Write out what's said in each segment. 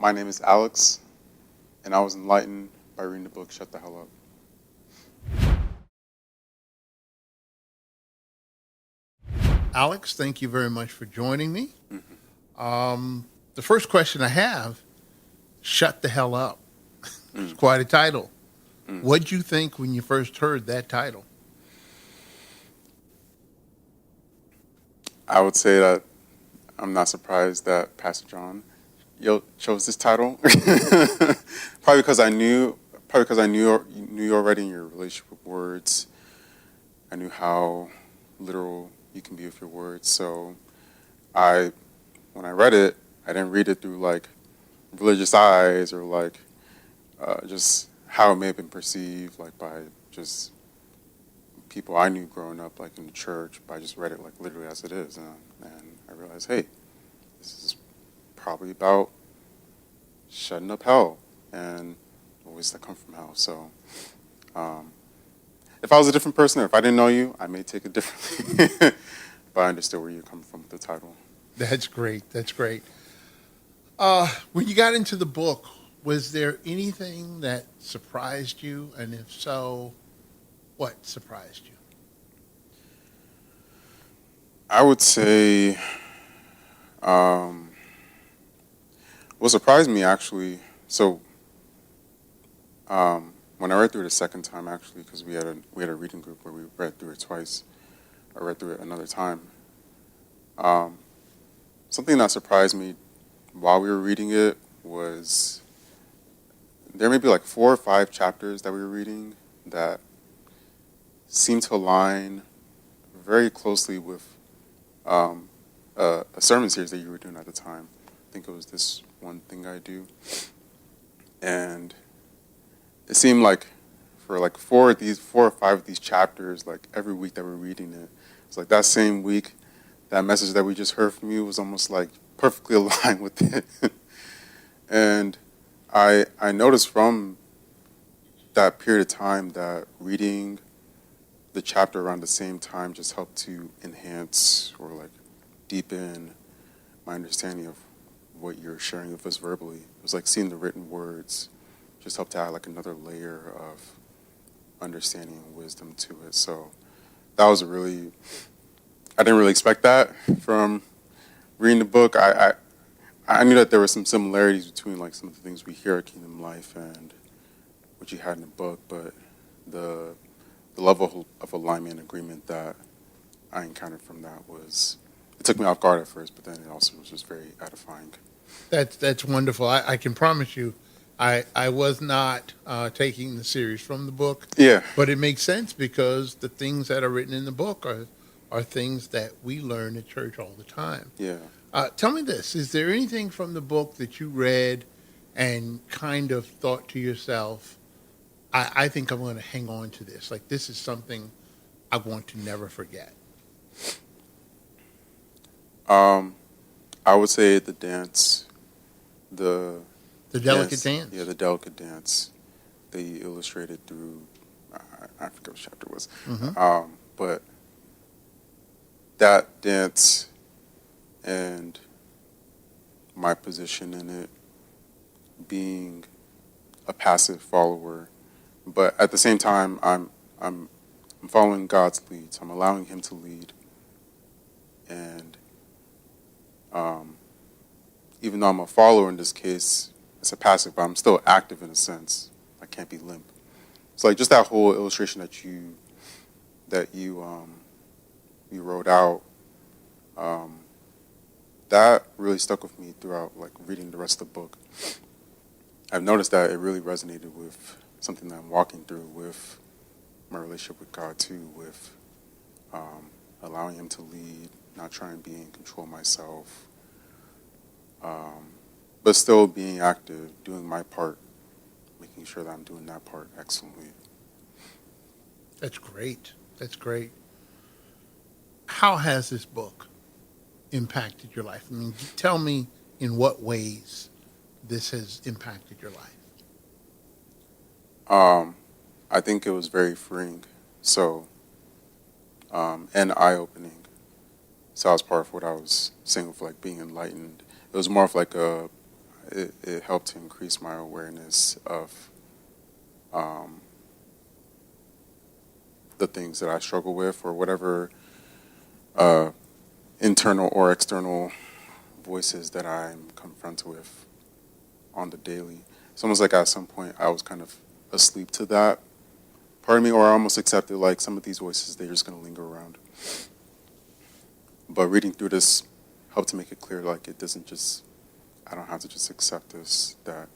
My name is Alex, and I was enlightened by reading the book Shut the Hell Up. Alex, thank you very much for joining me. Mhm. The first question I have, Shut the Hell Up. It's Mm, quite a title. mm. What'd you think when you first heard that title? I would say that I'm not surprised that Pastor John chose this title. Probably because I knew, knew you already in your relationship with words. I knew how literal you can be with your words. So I, when I read it, I didn't read it through like religious eyes or like just how it may have been perceived, like by just people I knew growing up, like in the church. But I just read it like literally as it is, and I realized, hey, this is probably about shutting up hell and ways that come from hell. So, um, if I was a different person, or if I didn't know you, I may take it differently. But I understood where you're coming from with the title. That's great. That's great. When you got into the book, was there anything that surprised you? And if so, what surprised you? I would say um, what surprised me actually. So when I read through it a second time, actually, because we had a reading group where we read through it twice. I read through it another time. Um, Something that surprised me while we were reading it was there may be like 4 or 5 chapters that we were reading that seemed to align very closely with a sermon series that you were doing at the time. I think it was This One Thing I Do. And it seemed like for like 4 or 5 of these chapters, like every week that we're reading it, it's like that same week, that message that we just heard from you was almost like perfectly aligned with it. And I noticed from that period of time that reading the chapter around the same time just helped to enhance or like deepen my understanding of what you're sharing with us verbally. It was like seeing the written words just helped to add like another layer of understanding and wisdom to it. So that was I didn't really expect that from reading the book. I knew that there were some similarities between like some of the things we hear at Kingdom Life and what you had in the book, but the the level of alignment and agreement that I encountered from that was it took me off guard at first, but then it also was just very edifying. That's wonderful. I can promise you, I was not taking the series from the book, Yeah. but it makes sense because the things that are written in the book are things that we learn at church all the time. Yeah. Tell me this: is there anything from the book that you read and kind of thought to yourself, I think I'm going to hang on to this. Like this is something I want to never forget. Um, I would say the dance, the The delicate dance, yeah, dance. the delicate dance they illustrated through, I forget what chapter it was, Hmm. but that dance and my position in it being a passive follower, but at the same time, I'm I'm following God's lead, so I'm allowing Him to lead, and um, even though I'm a follower in this case, it's a passive, but I'm still active in a sense. I can't be limp. So like just that whole illustration that you wrote out, um, that really stuck with me throughout like reading the rest of the book. I've noticed that it really resonated with something that I'm walking through with my relationship with God too, with um, allowing Him to lead, not trying to be in control myself, um, but still being active, doing my part, making sure that I'm doing that part excellently. That's great. That's great. How has this book impacted your life? I mean, tell me in what ways this has impacted your life. Um, I think it was very freeing, so and eye opening. So that was part of what I was saying with like being enlightened. It was more of like it it helped to increase my awareness of um, the things that I struggle with, or whatever uh, internal or external voices that I'm confronted with on the daily. It's almost like at some point I was kind of asleep to that part of me, or I almost accepted like some of these voices, they're just going to linger around. But reading through this helped to make it clear, like it doesn't just, I don't have to just accept this, that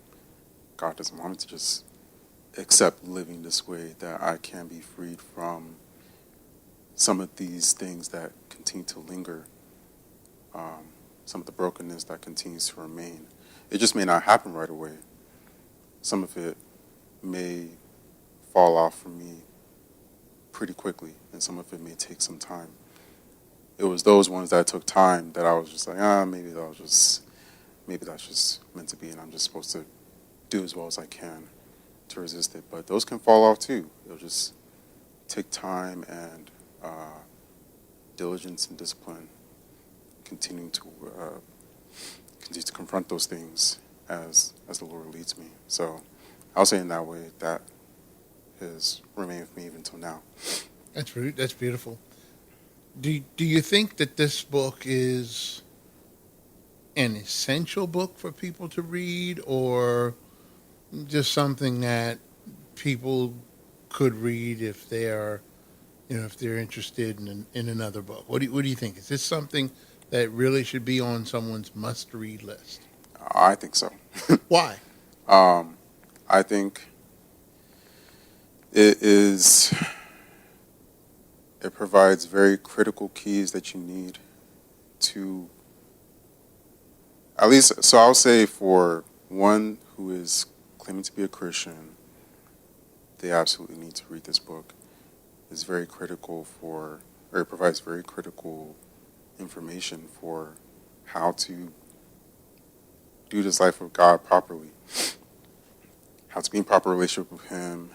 God doesn't want me to just accept living this way, that I can be freed from some of these things that continue to linger, some of the brokenness that continues to remain. It just may not happen right away. Some of it may fall off from me pretty quickly, and some of it may take some time. It was those ones that took time that I was just like, maybe that's just meant to be, and I'm just supposed to do as well as I can to resist it. But those can fall off too. It'll just take time and diligence and discipline, continuing to continue to confront those things as the Lord leads me. So I'll say in that way that has remained with me even till now. That's beautiful. Do you think that this book is an essential book for people to read, or just something that people could read if they are, if they're interested in another book? What do you think? Is this something that really should be on someone's must-read list? I think so. Why? I think it provides very critical keys that you need to, at least, so I'll say for one who is claiming to be a Christian, they absolutely need to read this book. It's very critical or it provides very critical information for how to do this life with God properly, how to be in proper relationship with Him,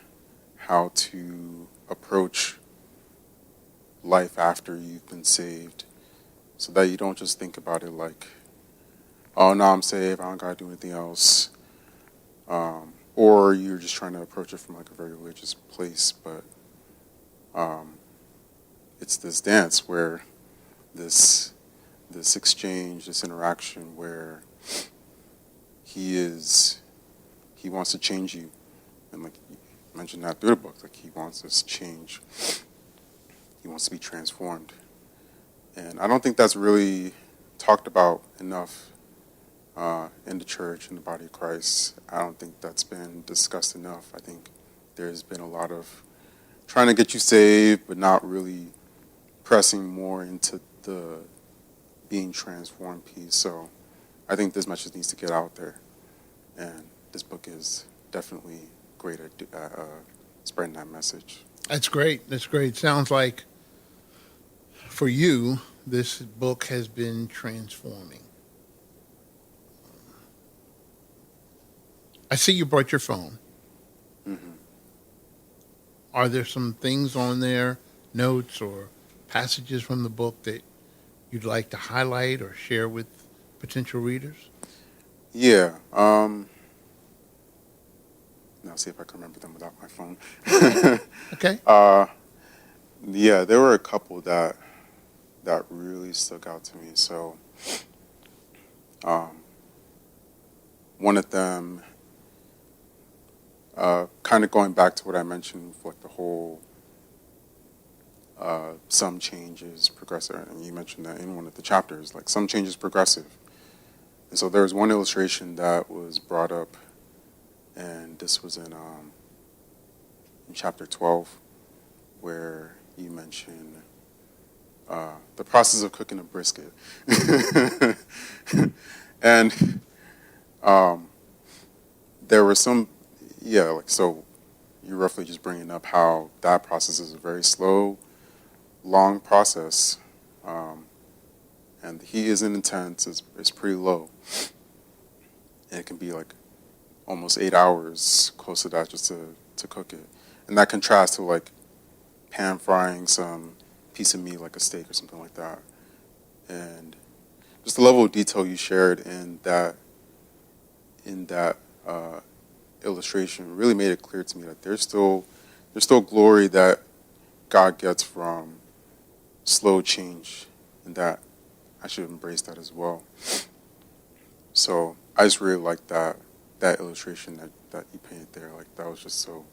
how to approach life after you've been saved, so that you don't just think about it like, oh, no, I'm saved, I don't got to do anything else. Or you're just trying to approach it from like a very religious place. But it's this dance where this exchange, this interaction where he wants to change you. And like you mentioned that through the book, like he wants this change. He wants to be transformed. And I don't think that's really talked about enough in the church, in the body of Christ. I don't think that's been discussed enough. I think there's been a lot of trying to get you saved, but not really pressing more into the being transformed piece. So I think this message needs to get out there. And this book is definitely great at spreading that message. That's great. That's great. Sounds like for you, this book has been transforming. I see you brought your phone. Mm-hmm. Are there some things on there, notes or passages from the book that you'd like to highlight or share with potential readers? Yeah. Now see if I can remember them without my phone. Okay. Yeah, there were a couple that really stuck out to me. So, one of them, kind of going back to what I mentioned, like the whole some changes progressive, and you mentioned that in one of the chapters, like some changes progressive. And so there was one illustration that was brought up, and this was in chapter 12, where you mention the process of cooking a brisket. And there were some, like, so you're roughly just bringing up how that process is a very slow, long process, and the heat isn't intense, it's pretty low. And it can be like almost 8 hours, close to that, just to cook it. And that contrasts to like pan frying some piece of meat like a steak or something like that. And just the level of detail you shared in that in that illustration really made it clear to me that there's still glory that God gets from slow change, and that I should embrace that as well. So I just really like that illustration that you painted there. Like, that was just so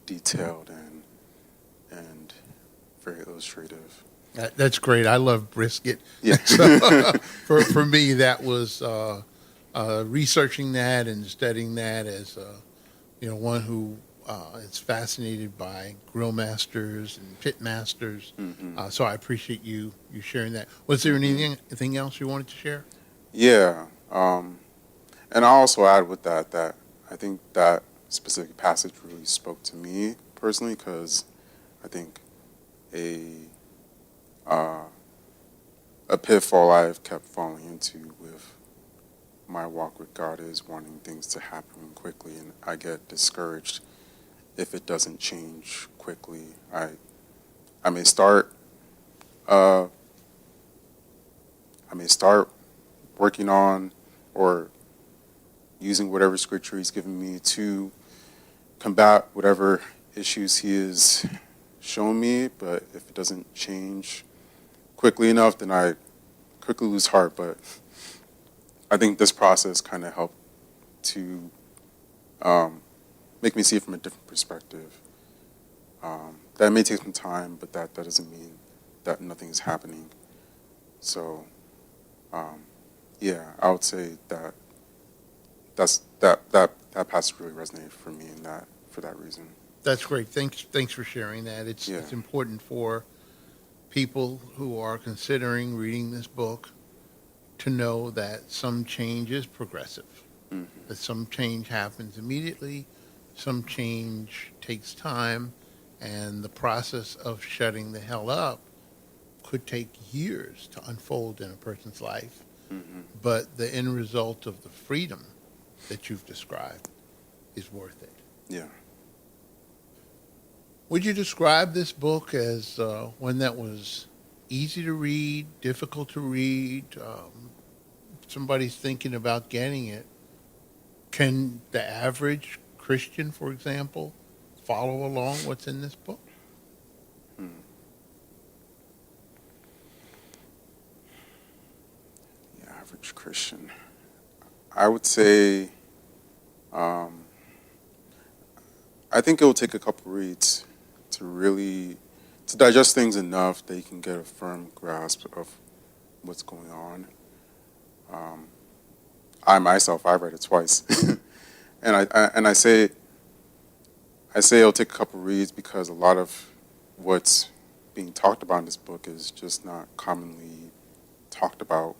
detailed and very illustrative. That's great. I love brisket. Yeah. So for me, that was researching that and studying that as one who is fascinated by grill masters and pit masters. So I appreciate you sharing that. Was there anything else you wanted to share? Yeah. And I also add with that I think that specific passage really spoke to me personally, because I think a pitfall I've kept falling into with my walk with God is wanting things to happen quickly, and I get discouraged if it doesn't change quickly. I may start working on or using whatever scripture he's given me to combat whatever issues he has shown me, but if it doesn't change quickly enough, then I quickly lose heart. But I think this process kind of helped to make me see it from a different perspective. That may take some time, but that doesn't mean that nothing is happening. So, yeah, I would say that that passage really resonated for me for that reason. That's great. Thanks for sharing that. It's important for people who are considering reading this book to know that some change is progressive, that some change happens immediately, some change takes time, and the process of shutting the hell up could take years to unfold in a person's life. But the end result of the freedom that you've described is worth it. Yeah. Would you describe this book as one that was easy to read, difficult to read? Somebody's thinking about getting it. Can the average Christian, for example, follow along what's in this book? The average Christian. I would say, I think it will take a couple reads to digest things enough that you can get a firm grasp of what's going on. I myself, I've read it twice, and I say it'll take a couple reads because a lot of what's being talked about in this book is just not commonly talked about.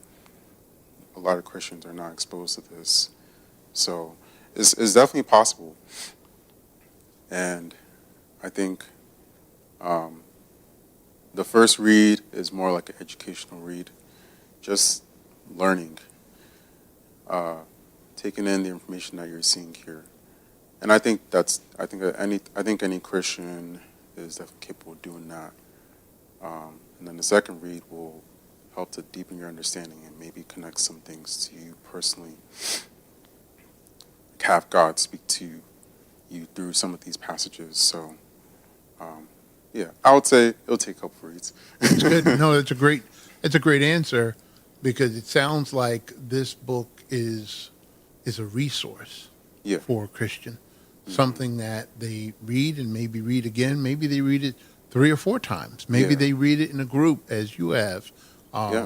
A lot of Christians are not exposed to this, so it's definitely possible. And I think the first read is more like an educational read, just learning, taking in the information that you're seeing here. And I think any Christian is definitely capable of doing that. And then the second read will help to deepen your understanding and maybe connect some things to you personally. Have God speak to you through some of these passages. So, yeah, I would say it'll take a couple reads. It's good. No, it's a great answer, because it sounds like this book is a resource for a Christian, something that they read and maybe read again. Maybe they read it 3 or 4 times. Maybe they read it in a group, as you have,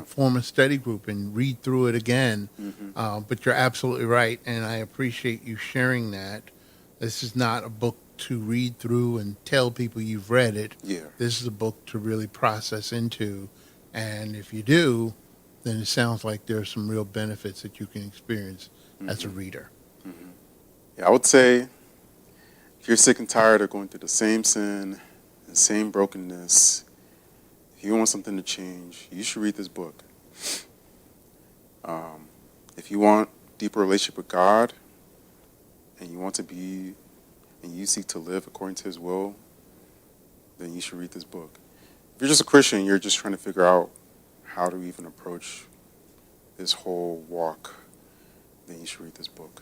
form a study group and read through it again. But you're absolutely right, and I appreciate you sharing that. This is not a book to read through and tell people you've read it. This is a book to really process into, and if you do, then it sounds like there's some real benefits that you can experience as a reader. Yeah, I would say if you're sick and tired of going through the same sin, the same brokenness, if you want something to change, you should read this book. If you want deeper relationship with God, and you seek to live according to His will, then you should read this book. If you're just a Christian, you're just trying to figure out how to even approach this whole walk then you should read this book.